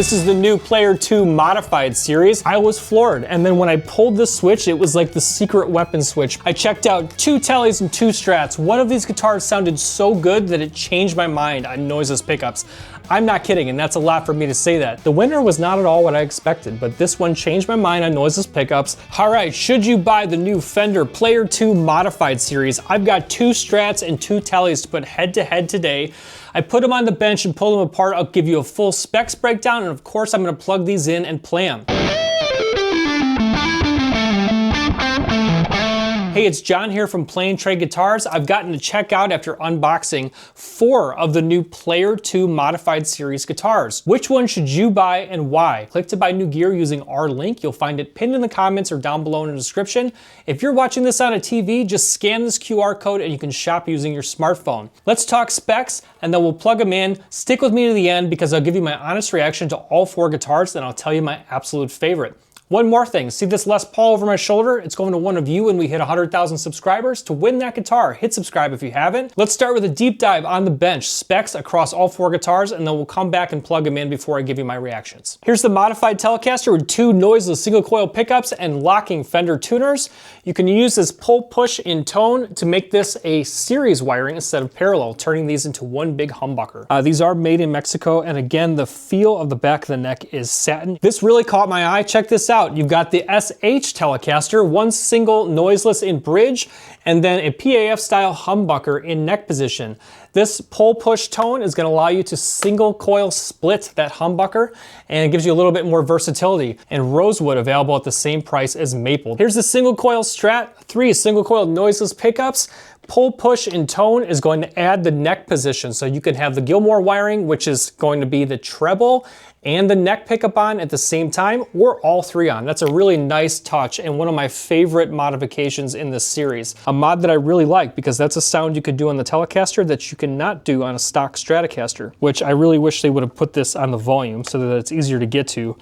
This is the new Player II Modified series. I was floored, and then when I pulled this switch, it was like the secret weapon switch. I checked out 2 Teles and 2 Strats. One of these guitars sounded so good that it changed my mind on noiseless pickups. I'm not kidding, and that's a lot for me to say that. The winner was not at all what I expected, but this one changed my mind on noiseless pickups. All right, should you buy the new Fender Player II Modified series? I've got 2 Strats and 2 Teles to put head to head today. I put them on the bench and pull them apart. I'll give you a full specs breakdown, and of course I'm gonna plug these in and play them. Hey, it's John here from Plain Trade Guitars. I've gotten to check out, after unboxing, 4 of the new Player II Modified series guitars. Which one should you buy and why? Click to buy new gear using our link. You'll find it pinned in the comments or down below in the description. If you're watching this on a TV, just scan this QR code and you can shop using your smartphone. Let's talk specs and then we'll plug them in. Stick with me to the end because I'll give you my honest reaction to all 4 guitars, then I'll tell you my absolute favorite. One more thing, see this Les Paul over my shoulder? It's going to one of you when we hit 100,000 subscribers. To win that guitar, hit subscribe if you haven't. Let's start with a deep dive on the bench, specs across all 4 guitars, and then we'll come back and plug them in before I give you my reactions. Here's the modified Telecaster with 2 noiseless single coil pickups and locking Fender tuners. You can use this pull push in tone to make this a series wiring instead of parallel, turning these into one big humbucker. These are made in Mexico, and again, the feel of the back of the neck is satin. This really caught my eye. Check this out. You've got the SH Telecaster, 1 single noiseless in bridge, and then a PAF style humbucker in neck position. This pull push tone is going to allow you to single coil split that humbucker, and it gives you a little bit more versatility. And rosewood available at the same price as maple. Here's the single coil Strat, 3 single coil noiseless pickups. Pull push in tone is going to add the neck position, so you can have the Gilmore wiring, which is going to be the treble and the neck pickup on at the same time, or all 3 on. That's a really nice touch and one of my favorite modifications in this series. A mod that I really like because that's a sound you could do on the Telecaster that you cannot do on a stock Stratocaster, which I really wish they would have put this on the volume so that it's easier to get to.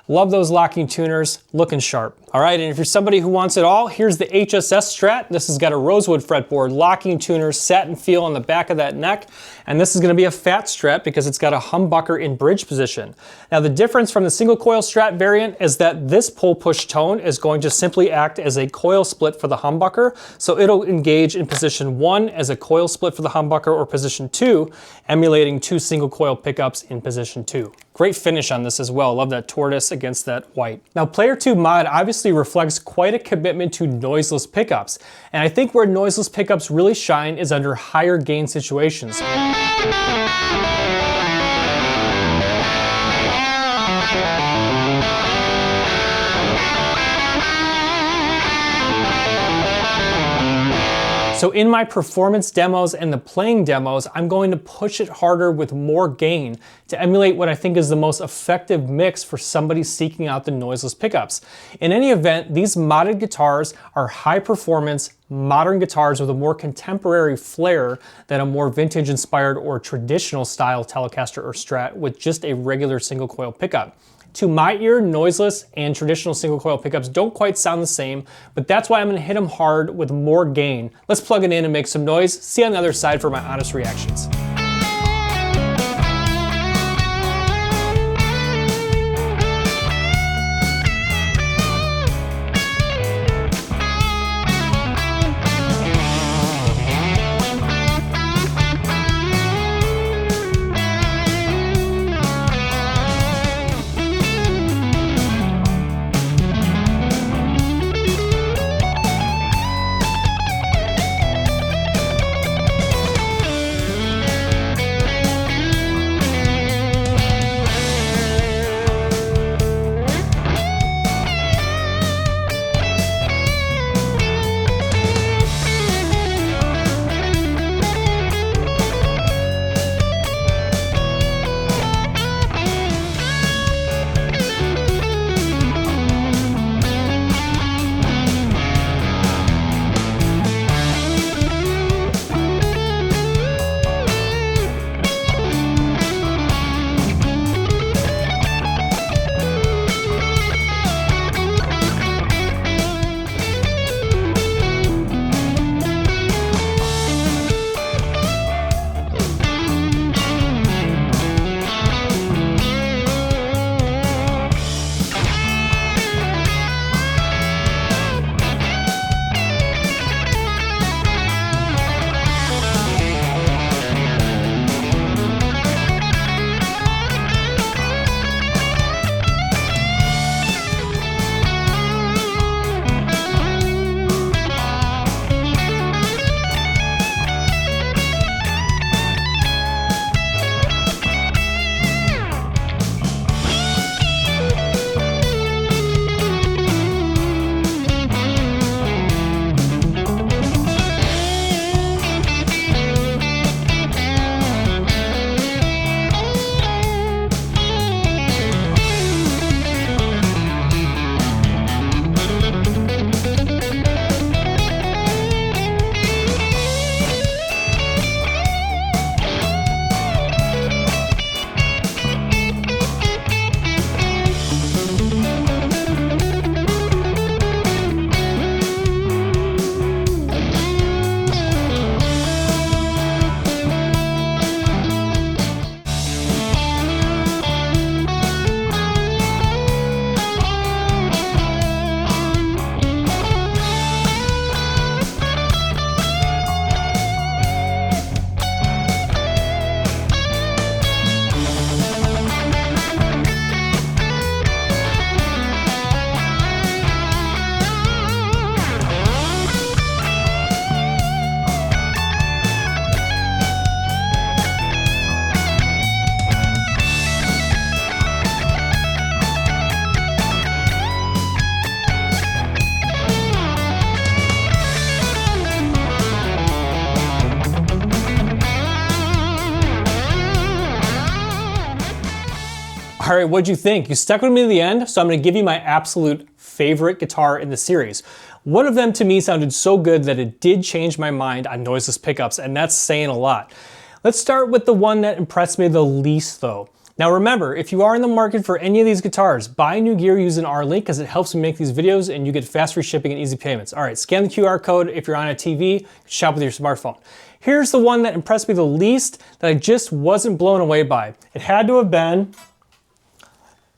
Love those locking tuners, looking sharp. All right, and if you're somebody who wants it all, here's the HSS Strat. This has got a rosewood fretboard, locking tuners, satin feel on the back of that neck, and this is gonna be a fat Strat because it's got a humbucker in bridge position. Now the difference from the single coil Strat variant is that this pull push tone is going to simply act as a coil split for the humbucker, so it'll engage in position 1 as a coil split for the humbucker, or position 2, emulating 2 single coil pickups in position 2. Great finish on this as well. Love that tortoise against that white. Now Player II Mod obviously reflects quite a commitment to noiseless pickups, and I think where noiseless pickups really shine is under higher gain situations. So in my performance demos and the playing demos, I'm going to push it harder with more gain to emulate what I think is the most effective mix for somebody seeking out the noiseless pickups. In any event, these modded guitars are high performance, modern guitars with a more contemporary flair than a more vintage inspired or traditional style Telecaster or Strat with just a regular single coil pickup. To my ear, noiseless and traditional single coil pickups don't quite sound the same, but that's why I'm gonna hit them hard with more gain. Let's plug it in and make some noise. See you on the other side for my honest reactions. All right, what'd you think? You stuck with me to the end, so I'm gonna give you my absolute favorite guitar in the series. One of them to me sounded so good that it did change my mind on noiseless pickups, and that's saying a lot. Let's start with the one that impressed me the least though. Now remember, if you are in the market for any of these guitars, buy new gear using our link because it helps me make these videos and you get fast free shipping and easy payments. All right, scan the QR code if you're on a TV, shop with your smartphone. Here's the one that impressed me the least that I just wasn't blown away by. It had to have been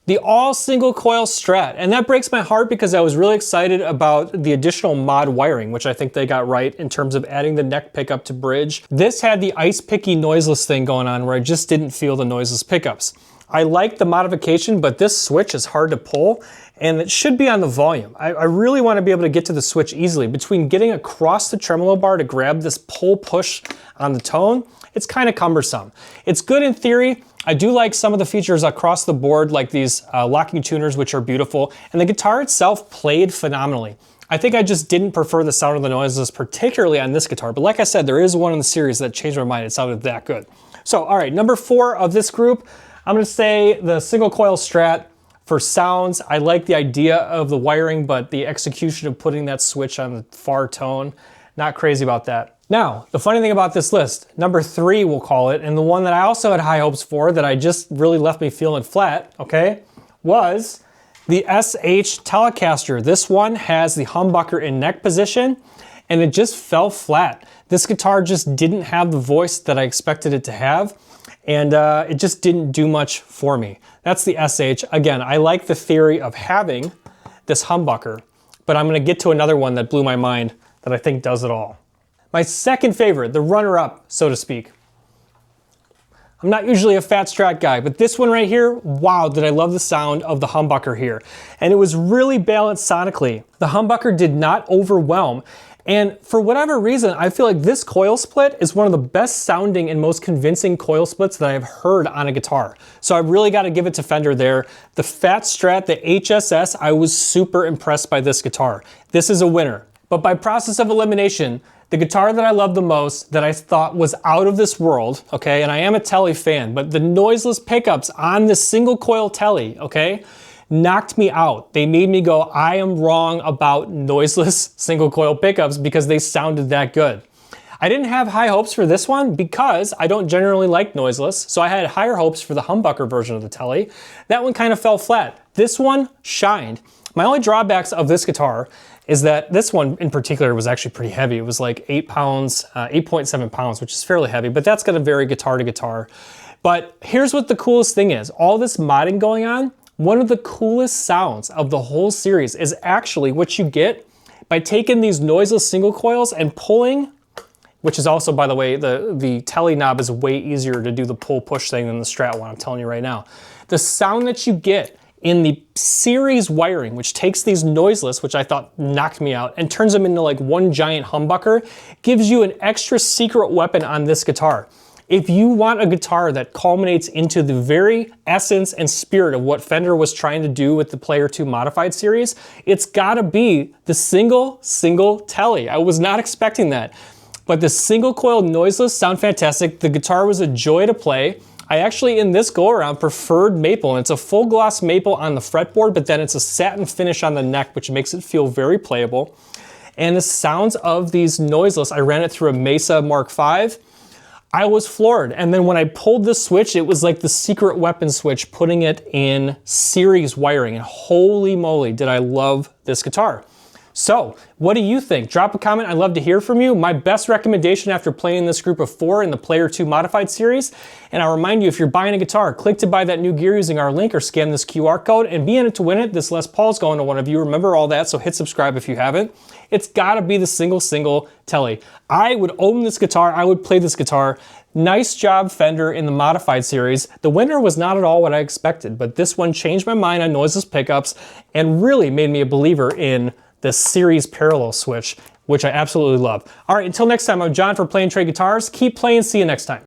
the all single coil Strat. And that breaks my heart because I was really excited about the additional mod wiring, which I think they got right in terms of adding the neck pickup to bridge. This had the ice picky noiseless thing going on where I just didn't feel the noiseless pickups. I like the modification, but this switch is hard to pull and it should be on the volume. I really want to be able to get to the switch easily. Between getting across the tremolo bar to grab this pull push on the tone, it's kind of cumbersome. It's good in theory. I do like some of the features across the board, like these locking tuners, which are beautiful, and the guitar itself played phenomenally. I think I just didn't prefer the sound of the noises, particularly on this guitar, but like I said, there is one in the series that changed my mind. It sounded that good. So, all right, number 4 of this group, I'm gonna say the single coil Strat. For sounds, I like the idea of the wiring, but the execution of putting that switch on the far tone, not crazy about that. Now, the funny thing about this list, number 3 we'll call it, and the one that I also had high hopes for that I just really left me feeling flat, okay, was the SH Telecaster. This one has the humbucker in neck position, and it just fell flat. This guitar just didn't have the voice that I expected it to have, and it just didn't do much for me. That's the SH. Again, I like the theory of having this humbucker, but I'm gonna get to another one that blew my mind that I think does it all. My second favorite, the runner-up, so to speak. I'm not usually a fat Strat guy, but this one right here, wow, did I love the sound of the humbucker here. And it was really balanced sonically. The humbucker did not overwhelm. And for whatever reason, I feel like this coil split is one of the best sounding and most convincing coil splits that I've heard on a guitar. So I really got to give it to Fender there. The Fat Strat, the HSS, I was super impressed by this guitar. This is a winner. But by process of elimination, the guitar that I love the most, that I thought was out of this world, okay, and I am a Tele fan, but the noiseless pickups on this single coil Tele, okay, knocked me out. They made me go, I am wrong about noiseless single coil pickups because they sounded that good. I didn't have high hopes for this one because I don't generally like noiseless, so I had higher hopes for the humbucker version of the Tele. That one kind of fell flat. This one shined. My only drawbacks of this guitar is that this one in particular was actually pretty heavy. It was like 8 pounds, 8.7 pounds, which is fairly heavy, but that's gonna vary guitar to guitar. But here's what the coolest thing is. All this modding going on, one of the coolest sounds of the whole series is actually what you get by taking these noiseless single coils and pulling, which is also, by the way, the Tele knob is way easier to do the pull push thing than the Strat one, I'm telling you right now. The sound that you get in the series wiring, which takes these noiseless, which I thought knocked me out, and turns them into like one giant humbucker, gives you an extra secret weapon on this guitar. If you want a guitar that culminates into the very essence and spirit of what Fender was trying to do with the Player II Modified series, it's gotta be the single Tele. I was not expecting that. But the single coil noiseless sound fantastic. The guitar was a joy to play. I actually, in this go-around, preferred maple, and it's a full gloss maple on the fretboard, but then it's a satin finish on the neck, which makes it feel very playable. And the sounds of these noiseless, I ran it through a Mesa Mark V, I was floored. And then when I pulled the switch, it was like the secret weapon switch, putting it in series wiring, and holy moly, did I love this guitar. So, what do you think? Drop a comment, I'd love to hear from you. My best recommendation after playing this group of 4 in the Player II Modified series, and I'll remind you, if you're buying a guitar, click to buy that new gear using our link or scan this QR code and be in it to win it. This Les Paul's going to one of you, remember all that, so hit subscribe if you haven't. It's gotta be the single Tele. I would own this guitar, I would play this guitar. Nice job, Fender, in the Modified series. The winner was not at all what I expected, but this one changed my mind on noiseless pickups and really made me a believer in the series parallel switch, which I absolutely love. All right, until next time, I'm John for Plain Trade Guitars. Keep playing, see you next time.